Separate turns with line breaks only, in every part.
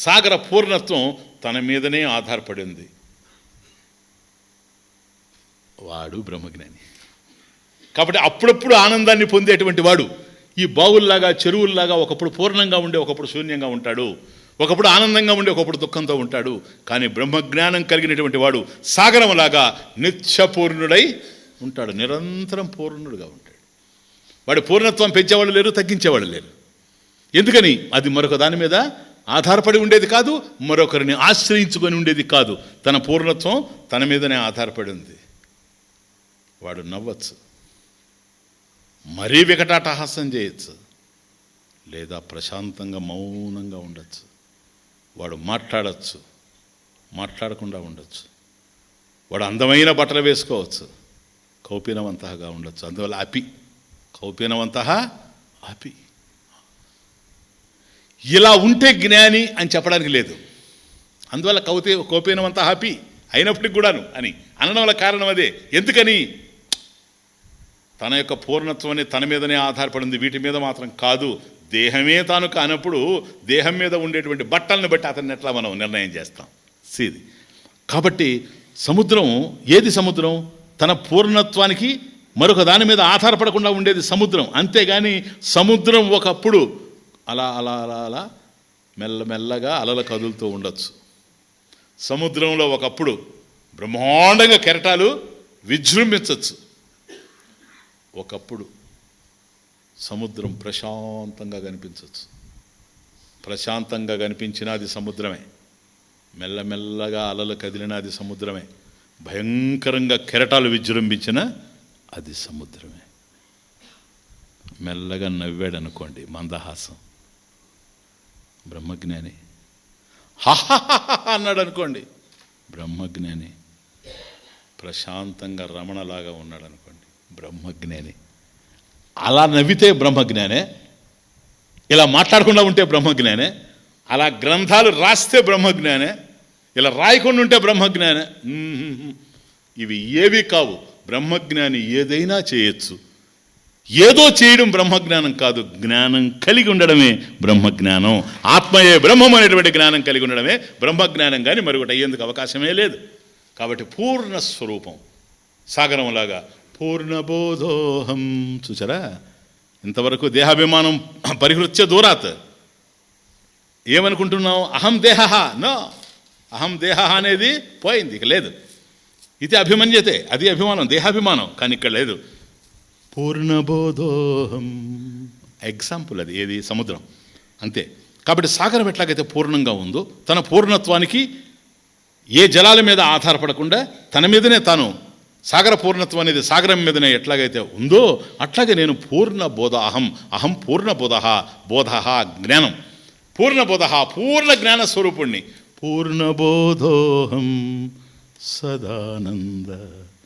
సాగర పూర్ణత్వం తన మీదనే ఆధారపడింది. వాడు బ్రహ్మజ్ఞాని. కాబట్టి అప్పుడప్పుడు ఆనందాన్ని పొందేటువంటి వాడు ఈ బావుల్లాగా చెరువుల్లాగా ఒకప్పుడు పూర్ణంగా ఉండే ఒకప్పుడు శూన్యంగా ఉంటాడు, ఒకప్పుడు ఆనందంగా ఉండే ఒకప్పుడు దుఃఖంతో ఉంటాడు. కానీ బ్రహ్మజ్ఞానం కలిగినటువంటి వాడు సాగరంలాగా నిత్యపూర్ణుడై ఉంటాడు, నిరంతరం పూర్ణుడుగా ఉంటాడు. వాడి పూర్ణత్వం పెంచేవాళ్ళు లేరు, తగ్గించేవాళ్ళు లేరు. ఎందుకని? అది మరొక దాని మీద ఆధారపడి ఉండేది కాదు, మరొకరిని ఆశ్రయించుకొని ఉండేది కాదు. తన పూర్ణత్వం తన మీదనే ఆధారపడి ఉంది. వాడు నవ్వచ్చు, మరీ వికటాటహాసం చేయొచ్చు, లేదా ప్రశాంతంగా మౌనంగా ఉండొచ్చు. వాడు మాట్లాడచ్చు, మాట్లాడకుండా ఉండొచ్చు. వాడు అందమైన బట్టలు వేసుకోవచ్చు, కౌపీనవంతగా ఉండొచ్చు. అందువల్ల అపి కౌపీనవంత అపి. ఇలా ఉంటే జ్ఞాని అని చెప్పడానికి లేదు. అందువల్ల కౌపీనవంత అపి అయినప్పటికి కూడాను అని అనడం వల్ల కారణం అదే. ఎందుకని? తన యొక్క పూర్ణత్వాన్ని తన మీదనే ఆధారపడింది, వీటి మీద మాత్రం కాదు. దేహమే తాను కానప్పుడు దేహం మీద ఉండేటువంటి బట్టలను బట్టి అతన్ని ఎట్లా మనం నిర్ణయం చేస్తాం? సీది. కాబట్టి సముద్రం ఏది? సముద్రం తన పూర్ణత్వానికి మరొక దాని మీద ఆధారపడకుండా ఉండేది సముద్రం. అంతేగాని సముద్రం ఒకప్పుడు అలా అలా అలా అలా మెల్లమెల్లగా అలలు కదులుతూ ఉండొచ్చు. సముద్రంలో ఒకప్పుడు బ్రహ్మాండంగా కెరటాలు విజృంభించవచ్చు. ఒకప్పుడు సముద్రం ప్రశాంతంగా కనిపించవచ్చు. ప్రశాంతంగా కనిపించిన అది సముద్రమే, మెల్లమెల్లగా అలలు కదిలిన అది సముద్రమే, భయంకరంగా కెరటాలు విజృంభించిన అది సముద్రమే. మెల్లగా నవ్వాడు అనుకోండి, మందహాసం, బ్రహ్మజ్ఞాని. హాహాహా అన్నాడు అనుకోండి, బ్రహ్మజ్ఞాని. ప్రశాంతంగా రమణలాగా ఉన్నాడు అనుకోండి, బ్రహ్మజ్ఞాని. అలా నవ్వితే బ్రహ్మజ్ఞానే, ఇలా మాట్లాడకుండా ఉంటే బ్రహ్మజ్ఞానే, అలా గ్రంథాలు రాస్తే బ్రహ్మజ్ఞానే, ఇలా రాయకుండా ఉంటే బ్రహ్మజ్ఞానే. ఇవి ఏవి కావు. బ్రహ్మజ్ఞాని ఏదైనా చేయొచ్చు. ఏదో చేయడం బ్రహ్మజ్ఞానం కాదు, జ్ఞానం కలిగి ఉండడమే బ్రహ్మజ్ఞానం. ఆత్మయే బ్రహ్మం అనేటువంటి జ్ఞానం కలిగి ఉండడమే బ్రహ్మజ్ఞానం. కానీ మరొకటి అయ్యేందుకు అవకాశమే లేదు. కాబట్టి పూర్ణస్వరూపం సాగరంలాగా పూర్ణబోధోహం. చూసారా, ఇంతవరకు దేహాభిమానం పరిహృత్య దూరాత్. ఏమనుకుంటున్నావు? అహం దేహ. నో, అహం దేహ అనేది పోయింది, ఇక లేదు. ఇది అభిమన్యతే, అది అభిమానం, దేహాభిమానం. కానీ ఇక్కడ లేదు. పూర్ణబోధోహం ఎగ్జాంపుల్ అది. ఏది? సముద్రం. అంతే. కాబట్టి సాగరం ఎట్లాగైతే పూర్ణంగా ఉందో, తన పూర్ణత్వానికి ఏ జలాల మీద ఆధారపడకుండా తన మీదనే తాను, సాగర పూర్ణత్వం అనేది సాగరం మీదనే ఎట్లాగైతే ఉందో అట్లాగే నేను పూర్ణబోధ. అహం పూర్ణబోధ. బోధ జ్ఞానం. పూర్ణబోధ పూర్ణ జ్ఞాన స్వరూపుణ్ణి. పూర్ణబోధోహం సదానంద.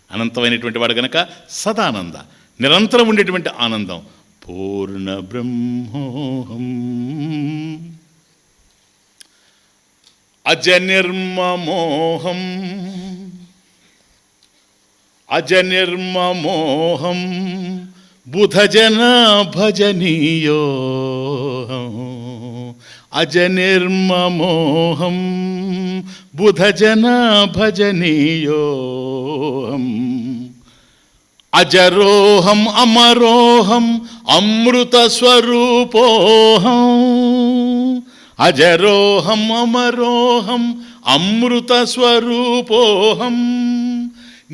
అనంతమైనటువంటి వాడు గనక సదానంద, నిరంతరం ఉండేటువంటి ఆనందం. పూర్ణ బ్రహ్మోహం అజనిర్మమోహం. అజనిర్మమోహం బుధజన భజనీయో. అజనిర్మమోహం బుధజన భజనీయో. అజరోహం అమరోహం అమృత స్వరూపోహం. అజరోహం అమరోహం అమృత స్వరూపోహం.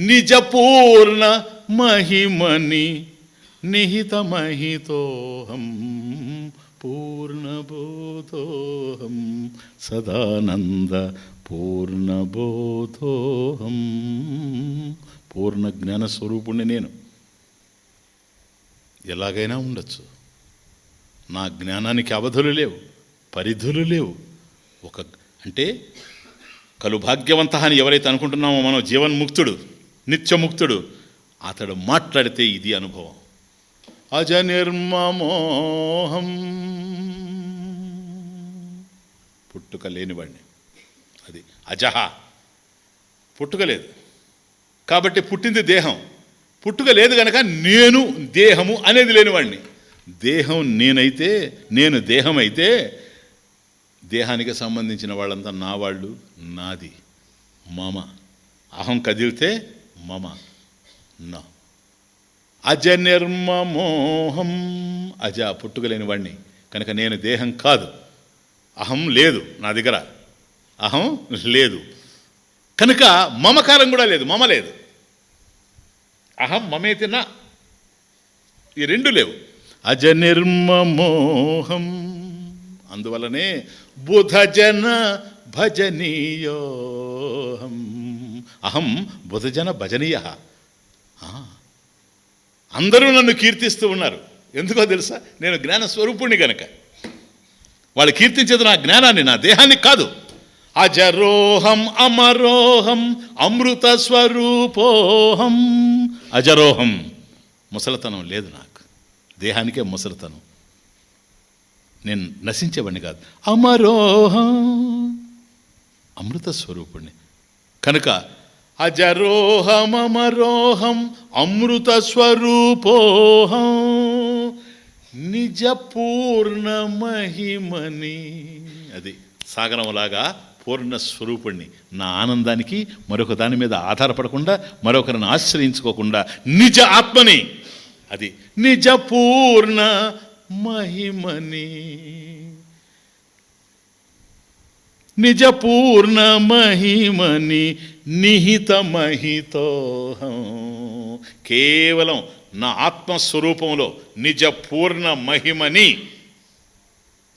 నిజపూర్ణ మహిమని నిహితమహితోహం. పూర్ణబోధోహం సదానంద పూర్ణబోధోహం. పూర్ణ జ్ఞాన స్వరూపుణ్ణి నేను. ఎలాగైనా ఉండొచ్చు. నా జ్ఞానానికి అవధులు లేవు, పరిధులు లేవు. అంటే కలు భాగ్యవంత అని ఎవరైతే అనుకుంటున్నామో మనం, జీవన్ముక్తుడు, నిత్యముక్తుడు, అతడు మాట్లాడితే ఇది అనుభవం. అజనిర్మమోహం. పుట్టుక లేనివాడిని. అది అజహ, పుట్టుక లేదు. కాబట్టి పుట్టింది దేహం. పుట్టుక లేదు కనుక నేను దేహము అనేది లేనివాడిని. దేహం నేనైతే, నేను దేహం అయితే దేహానికి సంబంధించిన వాళ్ళంతా నా వాళ్ళు, నాది, మమ. అహం కదిలితే మమ, నా. అజ నిర్మమోహం, అజ పుట్టుకలేని వాణ్ణి కనుక నేను దేహం కాదు. అహం లేదు నా దగ్గర, అహం లేదు కనుక మమకారం కూడా లేదు, మమ లేదు. అహం మమేతి నా, ఈ రెండు లేవు. అజ నిర్మమోహం, అందువలనే బుధజన భజనీయోహం. అహం బుధజన భజనీయ. అందరూ నన్ను కీర్తిస్తూ ఉన్నారు. ఎందుకో తెలుసా? నేను జ్ఞాన స్వరూపుణ్ణి కనుక. వాళ్ళు కీర్తించేది నా జ్ఞానాన్ని, నా దేహాన్ని కాదు. అజరోహం అమరోహం అమృత స్వరూపోహం. అజరోహం, ముసలతనం లేదు నాకు, దేహానికే ముసలితనం, నేను నశించేవాడిని కాదు. అమరోహం, అమృత స్వరూపుణ్ణి కనుక అజరోహం అమరోహం అమృత స్వరూపోహం నిజ పూర్ణ మహిమని. అది సాగరంలాగా పూర్ణ స్వరూపుణ్ణి. నా ఆనందానికి మరొక దాని మీద ఆధారపడకుండా, మరొకరిని ఆశ్రయించుకోకుండా నిజ ఆత్మని, అది నిజ పూర్ణ మహిమని. నిజ పూర్ణ మహిమని నిహిత మహితోహం. కేవలం నా ఆత్మస్వరూపంలో నిజ పూర్ణ మహిమని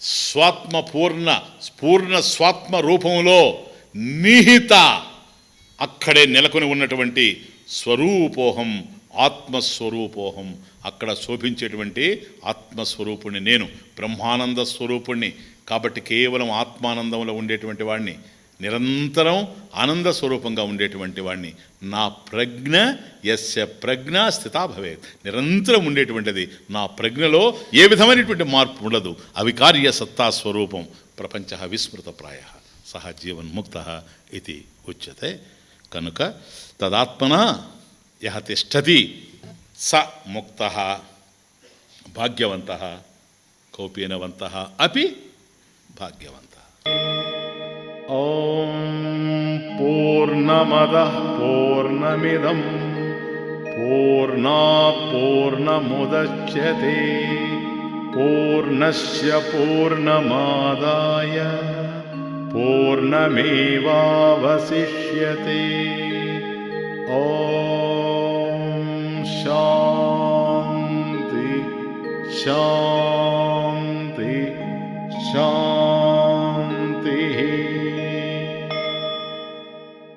స్వాత్మ పూర్ణ స్వాత్మ రూపంలో నిహిత, అక్కడే నెలకొని ఉన్నటువంటి స్వరూపోహం, ఆత్మస్వరూపోహం, అక్కడ శోభించేటువంటి ఆత్మస్వరూపుణ్ణి నేను, బ్రహ్మానంద స్వరూపుణ్ణి. కాబట్టి కేవలం ఆత్మానందంలో ఉండేటువంటి వాడిని, నిరంతరం ఆనంద స్వరూపంగా ఉండేటువంటి వాడిని. నా ప్రజ్ఞ యస్య ప్రజ్ఞ స్థితా భవేత్, నిరంతరం ఉండేటువంటిది. నా ప్రజ్ఞలో ఏ విధమైనటువంటి మార్పు ఉండదు. అవికార్య సత్తా స్వరూపం. ప్రపంచ విస్మృతప్రాయ సహ జీవన్ముక్త ఇది ఉచ్యతే. కనుక తదాత్మన యః తిష్టతి స ముక్త భాగ్యవంత, కౌపీనవంత అపి భాగ్యవంత. ఓం పూర్ణమదః పూర్ణమిదం పూర్ణాత్ పూర్ణముదచ్యతే పూర్ణస్య పూర్ణమాదాయ పూర్ణమేవావశిష్యతే. ఓం శాంతి శాంతి.